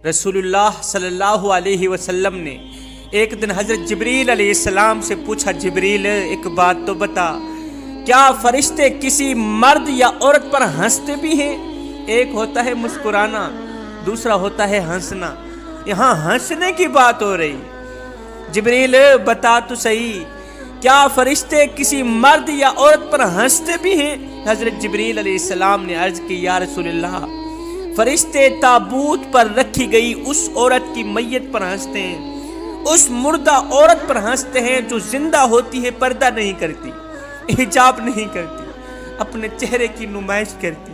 رسول اللہ صلی اللہ علیہ وسلم نے ایک دن حضرت جبریل علیہ السلام سے پوچھا، جبریل ایک بات تو بتا، کیا فرشتے کسی مرد یا عورت پر ہنستے بھی ہیں؟ ایک ہوتا ہے مسکرانا، دوسرا ہوتا ہے ہنسنا، یہاں ہنسنے کی بات ہو رہی۔ جبریل بتا تو صحیح، کیا فرشتے کسی مرد یا عورت پر ہنستے بھی ہیں؟ حضرت جبریل علیہ السلام نے عرض کی، یا رسول اللہ، فرشتے تابوت پر رکھی گئی اس عورت کی میت پر ہنستے ہیں، اس مردہ عورت پر ہنستے ہیں جو زندہ ہوتی ہے، پردہ نہیں کرتی، حجاب نہیں کرتی، اپنے چہرے کی نمائش کرتی،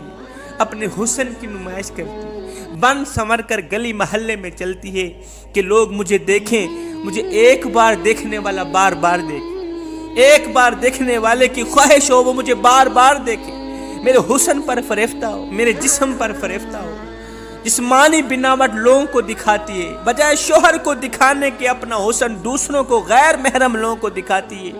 اپنے حسن کی نمائش کرتی، بن سنور کر گلی محلے میں چلتی ہے کہ لوگ مجھے دیکھیں، مجھے ایک بار دیکھنے والا بار بار دیکھے، ایک بار دیکھنے والے کی خواہش ہو وہ مجھے بار بار دیکھے، میرے حسن پر فریفتہ ہو، میرے جسم پر فریفتہ ہو۔ جسمانی بناوٹ لوگوں کو دکھاتی ہے، بجائے شوہر کو دکھانے کے اپنا حسن دوسروں کو، غیر محرم لوگوں کو دکھاتی ہے۔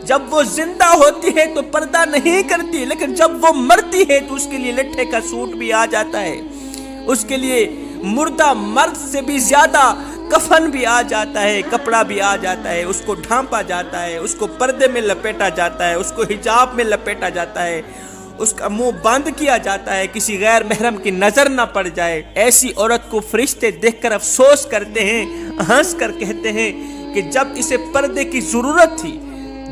جب وہ زندہ ہوتی ہے تو پردہ نہیں کرتی، لیکن جب وہ مرتی ہے تو اس کے لیے لٹھے کا سوٹ بھی آ جاتا ہے، اس کے لیے مردہ مرد سے بھی زیادہ کفن بھی آ جاتا ہے، کپڑا بھی آ جاتا ہے، اس کو ڈھانپا جاتا ہے، اس کو پردے میں لپیٹا جاتا ہے، اس کو حجاب میں لپیٹا جاتا ہے، اس کا منہ بند کیا جاتا ہے، کسی غیر محرم کی نظر نہ پڑ جائے۔ ایسی عورت کو فرشتے دیکھ کر افسوس کرتے ہیں، ہنس کر کہتے ہیں کہ جب اسے پردے کی ضرورت تھی،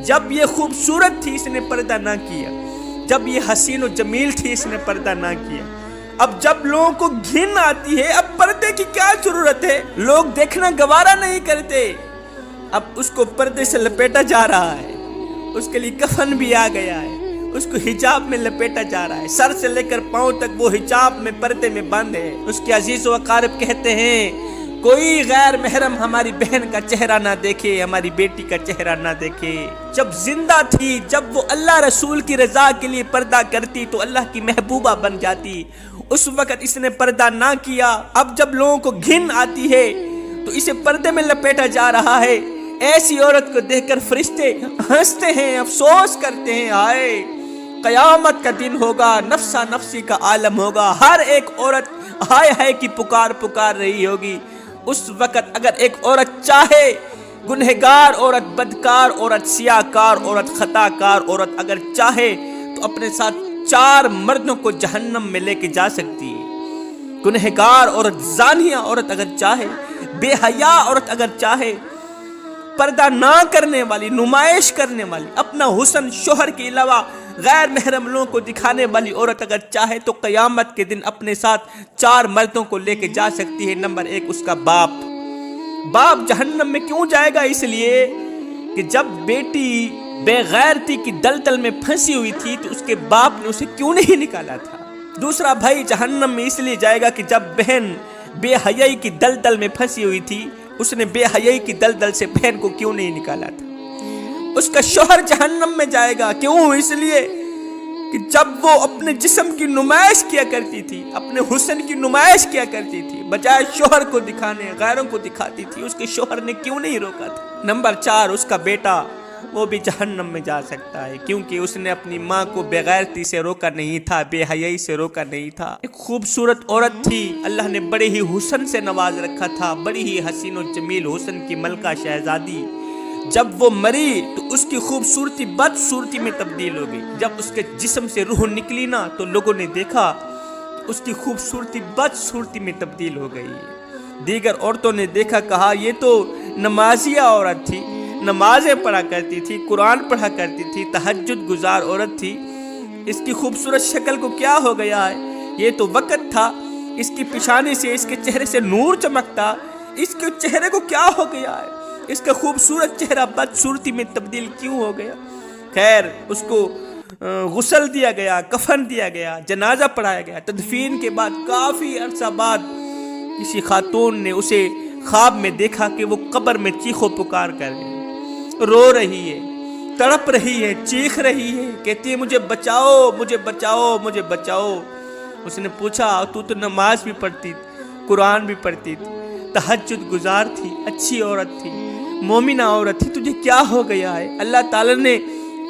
جب یہ خوبصورت تھی اس نے پردہ نہ کیا، جب یہ حسین و جمیل تھی اس نے پردہ نہ کیا، اب جب لوگوں کو گھن آتی ہے اب پردے کی کیا ضرورت ہے، لوگ دیکھنا گوارا نہیں کرتے، اب اس کو پردے سے لپیٹا جا رہا ہے، اس کے لیے کفن بھی آ گیا ہے، اس کو حجاب میں لپیٹا جا رہا ہے، سر سے لے کر پاؤں تک وہ حجاب میں پردے میں بند ہے۔ اس کے عزیز و اقارب کہتے ہیں کوئی غیر محرم ہماری بہن کا چہرہ نہ دیکھے، ہماری بیٹی کا چہرہ نہ دیکھے۔ جب زندہ تھی، جب وہ اللہ رسول کی رضا کے لیے پردہ کرتی تو اللہ کی محبوبہ بن جاتی، اس وقت اس نے پردہ نہ کیا، اب جب لوگوں کو گھن آتی ہے تو اسے پردے میں لپیٹا جا رہا ہے۔ ایسی عورت کو دیکھ کر فرشتے ہنستے ہیں، افسوس کرتے ہیں، ہائے قیامت کا دن ہوگا، نفسا نفسی کا عالم ہوگا، ہر ایک عورت ہائے ہائے کی پکار رہی ہوگی۔ اس وقت اگر ایک عورت چاہے، گنہگار عورت، بدکار عورت، سیاہکار عورت، خطاکار عورت اگر چاہے تو اپنے ساتھ 4 مردوں کو جہنم میں لے کے جا سکتی ہے۔ گنہگار عورت، زانیہ عورت اگر چاہے، بے حیا عورت اگر چاہے، پردہ نہ کرنے والی، نمائش کرنے والی، اپنا حسن شوہر کے علاوہ غیر محرم لوگوں کو دکھانے والی عورت اگر چاہے تو قیامت کے دن اپنے ساتھ 4 مردوں کو لے کے جا سکتی ہے۔ نمبر 1 اس کا باپ جہنم میں کیوں جائے گا؟ اس لیے کہ جب بیٹی بے غیرتی کی دلدل میں پھنسی ہوئی تھی تو اس کے باپ نے اسے کیوں نہیں نکالا تھا۔ دوسرا بھائی جہنم میں اس لیے جائے گا کہ جب بہن بے حیائی کی دلدل میں پھنسی ہوئی تھی، اس نے بے حیائی کی دلدل سے بہن کو کیوں نہیں نکالا تھا۔ اس کا شوہر جہنم میں جائے گا، کیوں؟ اس لیے کہ جب وہ اپنے جسم کی نمائش کیا کرتی تھی، اپنے حسن کی نمائش کیا کرتی تھی، بجائے شوہر کو دکھانے غیروں کو دکھاتی تھی، اس کے شوہر نے کیوں نہیں روکا تھا۔ نمبر 4 اس کا بیٹا، وہ بھی جہنم میں جا سکتا ہے کیونکہ اس نے اپنی ماں کو بغیرتی سے روکا نہیں تھا، بے حیائی سے روکا نہیں تھا۔ ایک خوبصورت عورت تھی، اللہ نے بڑے ہی حسن سے نواز رکھا تھا، بڑی ہی حسین و جمیل حسن کی ملکہ شہزادی، جب وہ مری تو اس کی خوبصورتی بدصورتی میں تبدیل ہو گئی۔ جب اس کے جسم سے روح نکلی نا تو لوگوں نے دیکھا اس کی خوبصورتی بدصورتی میں تبدیل ہو گئی۔ دیگر عورتوں نے دیکھا، کہا یہ تو نمازیہ عورت تھی، نمازیں پڑھا کرتی تھی، قرآن پڑھا کرتی تھی، تہجد گزار عورت تھی، اس کی خوبصورت شکل کو کیا ہو گیا ہے؟ یہ تو وقت تھا، اس کی پیشانی سے، اس کے چہرے سے نور چمکتا، اس کے چہرے کو کیا ہو گیا ہے؟ اس کا خوبصورت چہرہ بدصورتی میں تبدیل کیوں ہو گیا؟ خیر، اس کو غسل دیا گیا، کفن دیا گیا، جنازہ پڑھایا گیا۔ تدفین کے بعد کافی عرصہ بعد کسی خاتون نے اسے خواب میں دیکھا کہ وہ قبر میں چیخو پکار کر رہی ہے، رو رہی ہے، تڑپ رہی ہے، چیخ رہی ہے، کہتی ہے مجھے بچاؤ، مجھے بچاؤ، مجھے بچاؤ۔ اس نے پوچھا تو نماز بھی پڑھتی تھی، قرآن بھی پڑھتی تھی، تہجد گزار تھی، اچھی عورت تھی، مومنہ عورت تھی، تجھے کیا ہو گیا ہے؟ اللہ تعالیٰ نے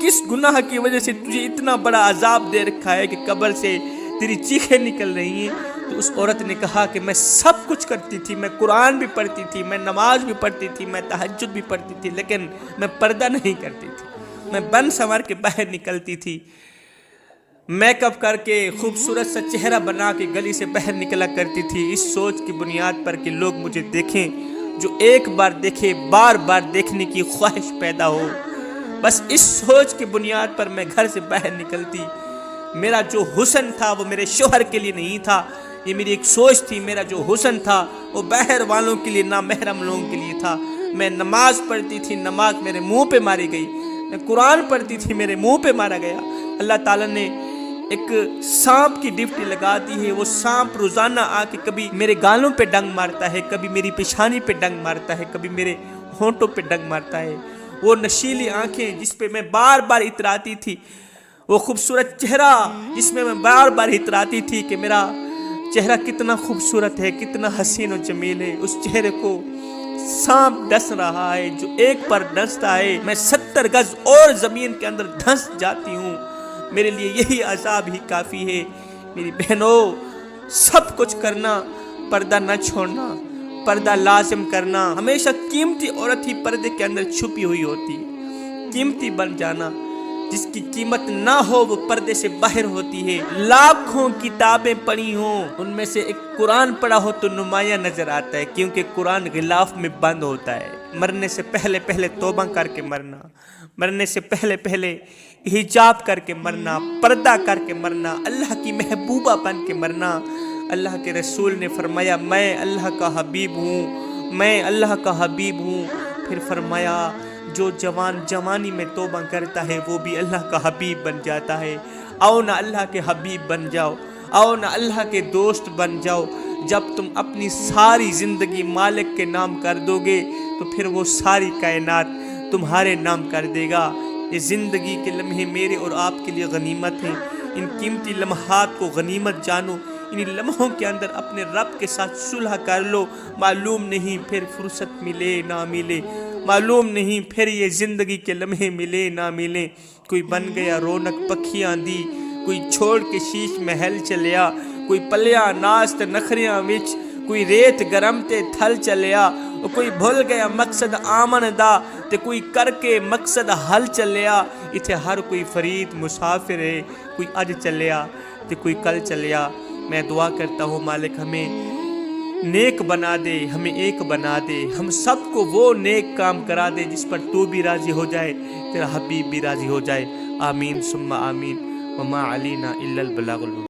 کس گناہ کی وجہ سے تجھے اتنا بڑا عذاب دے رکھا ہے کہ قبر سے تیری چیخیں نکل رہی ہیں؟ تو اس عورت نے کہا کہ میں سب کچھ کرتی تھی، میں قرآن بھی پڑھتی تھی، میں نماز بھی پڑھتی تھی، میں تہجد بھی پڑھتی تھی، لیکن میں پردہ نہیں کرتی تھی، میں بن سنور کے باہر نکلتی تھی، میک اپ کر کے خوبصورت سا چہرہ بنا کے گلی سے باہر نکلا کرتی تھی، اس سوچ کی بنیاد پر کہ لوگ مجھے دیکھیں، جو ایک بار دیکھے بار بار دیکھنے کی خواہش پیدا ہو، بس اس سوچ کی بنیاد پر میں گھر سے باہر نکلتی۔ میرا جو حسن تھا وہ میرے شوہر کے لیے نہیں تھا، یہ میری ایک سوچ تھی، میرا جو حسن تھا وہ باہر والوں کے لیے، نامحرم لوگوں کے لیے تھا۔ میں نماز پڑھتی تھی، نماز میرے منہ پہ ماری گئی، میں قرآن پڑھتی تھی، میرے منہ پہ مارا گیا۔ اللہ تعالیٰ نے ایک سانپ کی ڈیوٹی لگا دی ہے، وہ سانپ روزانہ آ کے کبھی میرے گالوں پہ ڈنگ مارتا ہے، کبھی میری پیشانی پہ ڈنگ مارتا ہے، کبھی میرے ہونٹوں پہ ڈنگ مارتا ہے۔ وہ نشیلی آنکھیں جس پہ میں بار بار اتراتی تھی، وہ خوبصورت چہرہ جس میں بار بار اتراتی تھی کہ میرا چہرہ کتنا خوبصورت ہے، کتنا حسین و جمیل ہے، اس چہرے کو سانپ ڈس رہا ہے، جو ایک پر ڈستا ہے میں 70 گز اور زمین کے اندر دھنس جاتی ہوں۔ میرے لیے یہی عذاب ہی کافی ہے۔ میری بہنوں، سب کچھ کرنا، پردہ نہ چھوڑنا، پردہ لازم کرنا۔ ہمیشہ قیمتی عورت ہی پردے کے اندر چھپی ہوئی ہوتی، قیمتی بن جانا۔ جس کی قیمت نہ ہو وہ پردے سے باہر ہوتی ہے۔ لاکھوں کتابیں پڑھی ہوں، ان میں سے ایک قرآن پڑھا ہو تو نمایاں نظر آتا ہے، کیونکہ قرآن غلاف میں بند ہوتا ہے۔ مرنے سے پہلے پہلے توبہ کر کے مرنا، مرنے سے پہلے پہلے حجاب کر کے مرنا، پردہ کر کے مرنا، اللہ کی محبوبہ بن کے مرنا۔ اللہ کے رسول نے فرمایا میں اللہ کا حبیب ہوں، میں اللہ کا حبیب ہوں۔ پھر فرمایا جو جوان جوانی میں توبہ کرتا ہے وہ بھی اللہ کا حبیب بن جاتا ہے۔ آؤ نہ اللہ کے حبیب بن جاؤ، آؤ نہ اللہ کے دوست بن جاؤ۔ جب تم اپنی ساری زندگی مالک کے نام کر دو گے تو پھر وہ ساری کائنات تمہارے نام کر دے گا۔ یہ زندگی کے لمحے میرے اور آپ کے لیے غنیمت ہیں، ان قیمتی لمحات کو غنیمت جانو، ان لمحوں کے اندر اپنے رب کے ساتھ صلح کر لو۔ معلوم نہیں پھر فرصت ملے نہ ملے، معلوم نہیں پھر یہ زندگی کے لمحے ملے نہ ملے۔ کوئی بن گیا رونق پکھیاں دی، کوئی چھوڑ کے شیش محل چلیا، کوئی پلیا ناست نخریاں وچ، کوئی ریت گرم تے تھل چلیا، کوئی بھول گیا مقصد آمن دا تے کوئی کر کے مقصد حل چلیا۔ اتھے ہر کوئی فرید مسافر ہے، کوئی اج چلیا تے کوئی کل چلیا۔ میں دعا کرتا ہوں مالک ہمیں نیک بنا دے، ہمیں ایک بنا دے، ہم سب کو وہ نیک کام کرا دے جس پر تو بھی راضی ہو جائے، تیرا حبیب بھی راضی ہو جائے۔ آمین ثم آمین۔ وما علینا الا البلاغ المبین۔